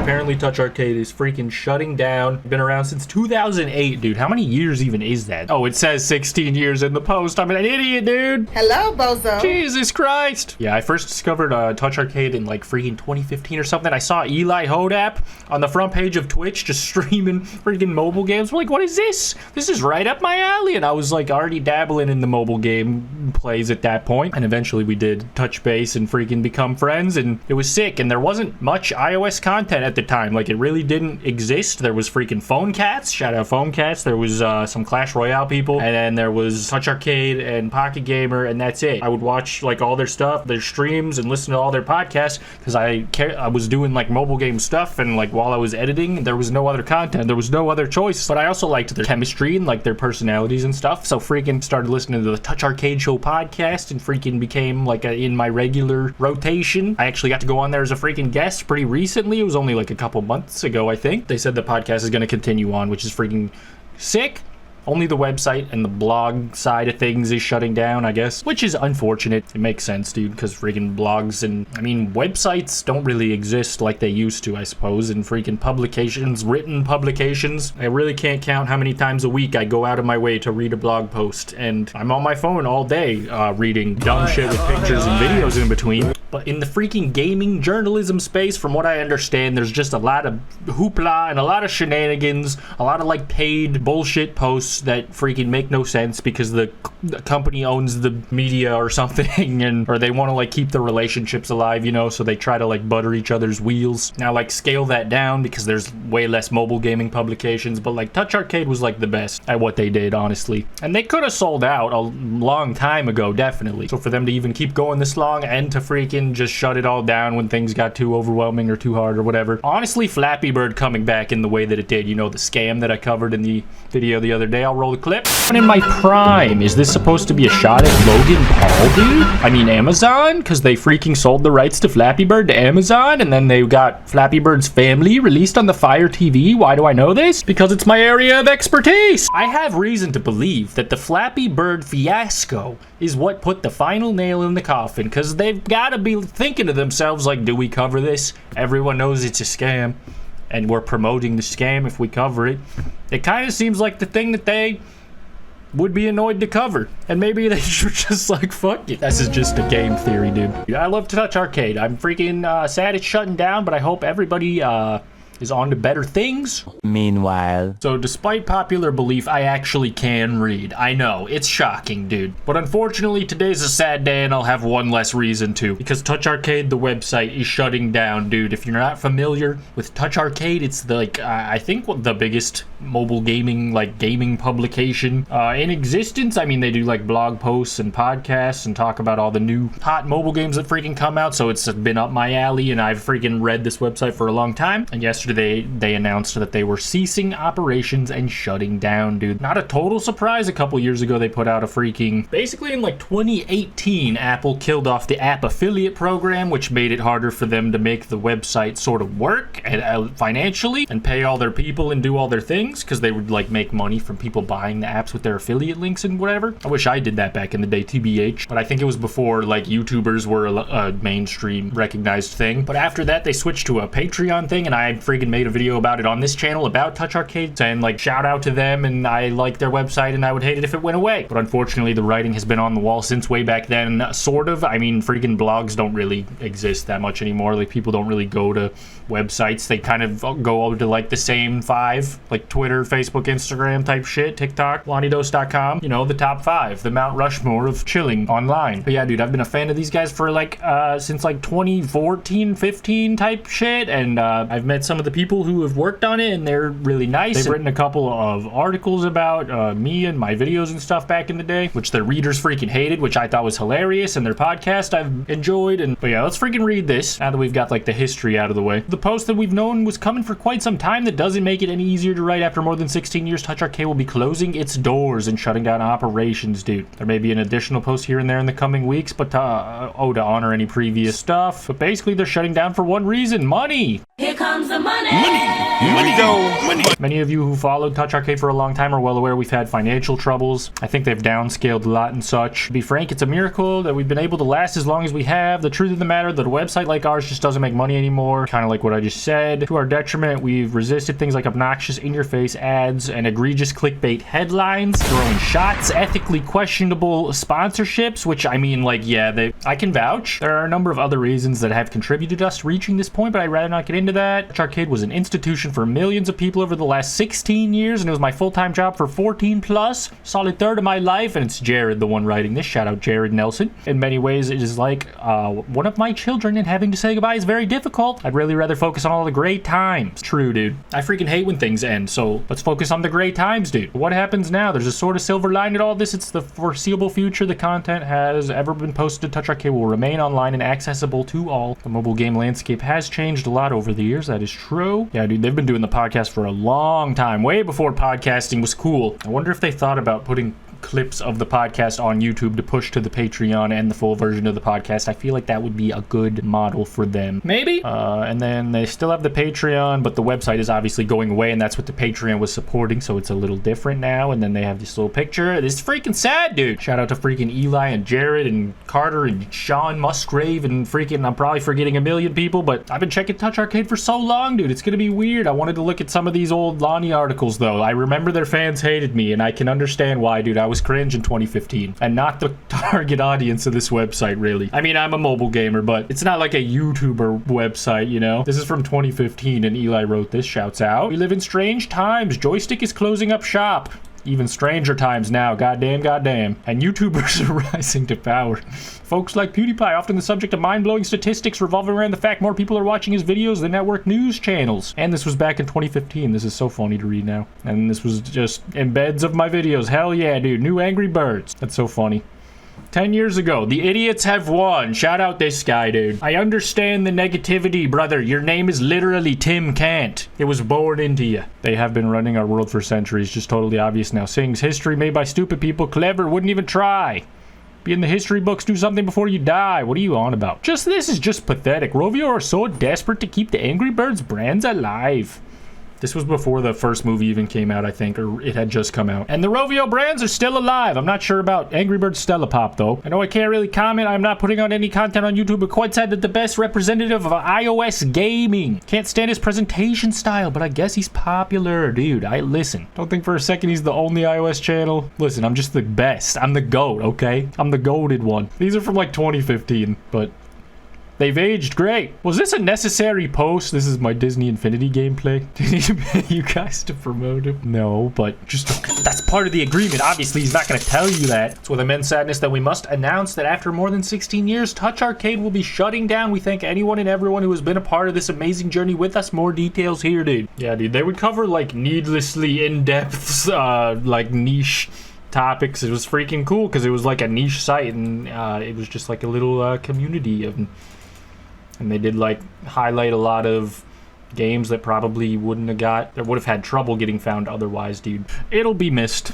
apparently TouchArcade is freaking shutting down. Been around since 2008, dude. How many years even is that? Oh, it says 16 years in the post. I'm an idiot, dude. Hello, bozo. Jesus Christ. Yeah, I first discovered TouchArcade in like freaking 2015 or something. I saw Eli Hodap on the front page of Twitch just streaming freaking mobile games. I'm like, what is this? This is right up my alley. And I was like already dabbling in the mobile game plays at that point. And eventually we did touch base and freaking become friends. And it was sick. And there wasn't much iOS content at the time. Like, it really didn't exist. There was freaking Phone Cats. Shout out Phone Cats. There was some Clash Royale people. And then there was TouchArcade and Pocket Gamer. And that's it. I would watch like all their stuff, their streams, and listen to all their podcasts because I was doing like mobile game stuff. And like while I was editing, there was no other content. There was no other choice. But I also liked their chemistry and like their personalities and stuff. So freaking started listening to the Touch Arcade Show podcast and freaking became like in my regular rotation. I actually got to go on there as a freaking guest pretty recently. It was only like a couple months ago, I think. They said the podcast is going to continue on, which is freaking sick. Only the website and the blog side of things is shutting down, I guess, which is unfortunate. It makes sense, dude, because freaking blogs and, I mean, websites don't really exist like they used to, I suppose, and freaking publications, written publications. I really can't count how many times a week I go out of my way to read a blog post, and I'm on my phone all day reading dumb shit with pictures and videos in between. But in the freaking gaming journalism space, from what I understand, there's just a lot of hoopla and a lot of shenanigans, a lot of like paid bullshit posts that freaking make no sense because the company owns the media or something, and or they want to like keep the relationships alive, you know, so they try to like butter each other's wheels. Now like scale that down because there's way less mobile gaming publications, but like TouchArcade was like the best at what they did, honestly. And they could have sold out a long time ago, definitely. So for them to even keep going this long and to freaking just shut it all down when things got too overwhelming or too hard or whatever. Honestly, Flappy Bird coming back in the way that it did, you know, the scam that I covered in the video the other day. I'll roll the clip. In my prime, is this supposed to be a shot at Logan Paul, dude? I mean, Amazon? Because they freaking sold the rights to Flappy Bird to Amazon, and then they got Flappy Bird's family released on the Fire TV. Why do I know this? Because it's my area of expertise. I have reason to believe that the Flappy Bird fiasco is what put the final nail in the coffin, because they've got to be thinking to themselves, like, do we cover this? Everyone knows it's a scam, and we're promoting the scam if we cover it. It kind of seems like the thing that they would be annoyed to cover, and maybe they should just like, fuck it. This is just a game theory, dude. I love TouchArcade. I'm freaking sad it's shutting down, but I hope everybody is on to better things. Meanwhile. So despite popular belief, I actually can read. I know, it's shocking, dude. But unfortunately, today's a sad day and I'll have one less reason to. Because TouchArcade, the website, is shutting down, dude. If you're not familiar with TouchArcade, it's the, like, I think the biggest mobile gaming, like, gaming publication in existence. I mean, they do, like, blog posts and podcasts and talk about all the new hot mobile games that freaking come out. So it's been up my alley and I've freaking read this website for a long time. And yesterday, they announced that they were ceasing operations and shutting down, dude. Not a total surprise. A couple years ago, they put out a freaking... Basically, in like 2018, Apple killed off the app affiliate program, which made it harder for them to make the website sort of work financially and pay all their people and do all their things, because they would like make money from people buying the apps with their affiliate links and whatever. I wish I did that back in the day, TBH. But I think it was before like YouTubers were a mainstream recognized thing. But after that, they switched to a Patreon thing, and I freaking made a video about it on this channel about TouchArcade, saying like shout out to them and I like their website and I would hate it if it went away. But unfortunately, the writing has been on the wall since way back then, sort of. I mean, freaking blogs don't really exist that much anymore. Like, people don't really go to websites. They kind of go over to like the same five, like Twitter, Facebook, Instagram type shit, TikTok, lonniedos.com, you know, the top five, the Mount Rushmore of chilling online. But yeah, dude, I've been a fan of these guys for like since like 2014, 15 type shit, and I've met some of the people who have worked on it and they're really nice. They've written a couple of articles about me and my videos and stuff back in the day, which their readers freaking hated, which I thought was hilarious, and their podcast I've enjoyed. But yeah, let's freaking read this now that we've got like the history out of the way. The post that we've known was coming for quite some time that doesn't make it any easier to write. After more than 16 years, TouchArcade will be closing its doors and shutting down operations, dude. There may be an additional post here and there in the coming weeks, but to honor any previous stuff. But basically, they're shutting down for one reason: money. Here comes comes the money. Here we go. Money. Many of you who followed Touch Arcade for a long time are well aware we've had financial troubles. I think they've downscaled a lot and such. To be frank, it's a miracle that we've been able to last as long as we have. The truth of the matter, that a website like ours just doesn't make money anymore. Kind of like what I just said. To our detriment, we've resisted things like obnoxious in-your-face ads and egregious clickbait headlines, throwing shots, ethically questionable sponsorships, which I mean, like, yeah, I can vouch. There are a number of other reasons that have contributed to us reaching this point, but I'd rather not get into that. Touch Arcade was an institution for millions of people over the last 16 years, and it was my full-time job for 14 plus, solid third of my life, and it's Jared, the one writing this. Shout out Jared Nelson. In many ways, it is like one of my children, and having to say goodbye is very difficult. I'd really rather focus on all the great times. True, dude. I freaking hate when things end, so let's focus on the great times, dude. What happens now? There's a sort of silver line to all this. It's the foreseeable future. The content has ever been posted to Touch Arcade will remain online and accessible to all. The mobile game landscape has changed a lot over the years. That is true. Yeah, dude, they've been doing the podcast for a long time, way before podcasting was cool. I wonder if they thought about putting clips of the podcast on YouTube to push to the Patreon and the full version of the podcast. I feel like that would be a good model for them. Maybe. And then they still have the Patreon, but the website is obviously going away, and that's what the Patreon was supporting, so it's a little different now. And then they have this little picture. This is freaking sad, dude. Shout out to freaking Eli and Jared and Carter and Sean Musgrave and freaking, I'm probably forgetting a million people, but I've been checking Touch Arcade for so long, dude. It's gonna be weird. I wanted to look at some of these old Lonnie articles, though. I remember their fans hated me, and I can understand why, dude. I was cringe in 2015 and not the target audience of this website, really. I mean, I'm a mobile gamer, but it's not like a YouTuber website, you know? This is from 2015 and Eli wrote this. Shouts out. We live in strange times. Joystick is closing up shop. Even stranger times now, goddamn. And YouTubers are rising to power. Folks like PewDiePie, often the subject of mind-blowing statistics revolving around the fact more people are watching his videos than network news channels. And this was back in 2015. This is so funny to read now. And this was just embeds of my videos. Hell yeah, dude. New Angry Birds. That's so funny. 10 years ago, the idiots have won. Shout out this guy, dude. I understand the negativity, brother. Your name is literally Tim Kant. It was born into you. They have been running our world for centuries. Just totally obvious now. Sings history made by stupid people. Clever, wouldn't even try. Be in the history books, do something before you die. What are you on about? This is just pathetic. Rovio are so desperate to keep the Angry Birds brands alive. This was before the first movie even came out, I think, or it had just come out. And the Rovio brands are still alive. I'm not sure about Angry Birds Stella Pop, though. I know I can't really comment. I'm not putting out any content on YouTube, but quite sad that the best representative of iOS gaming. Can't stand his presentation style, but I guess he's popular. Dude, listen. Don't think for a second he's the only iOS channel. Listen, I'm just the best. I'm the GOAT, okay? I'm the goated one. These are from like 2015, but they've aged great. Was this a necessary post? This is my Disney Infinity gameplay. Do you need to pay you guys to promote him? No, but just that's part of the agreement. Obviously, he's not going to tell you that. It's with immense sadness that we must announce that after more than 16 years, Touch Arcade will be shutting down. We thank anyone and everyone who has been a part of this amazing journey with us. More details here, dude. Yeah, dude. They would cover like needlessly in-depth, like niche topics. It was freaking cool because it was like a niche site, and it was just like a little community of. And they did like highlight a lot of games that probably wouldn't have got, or would have had trouble getting found otherwise, dude. It'll be missed.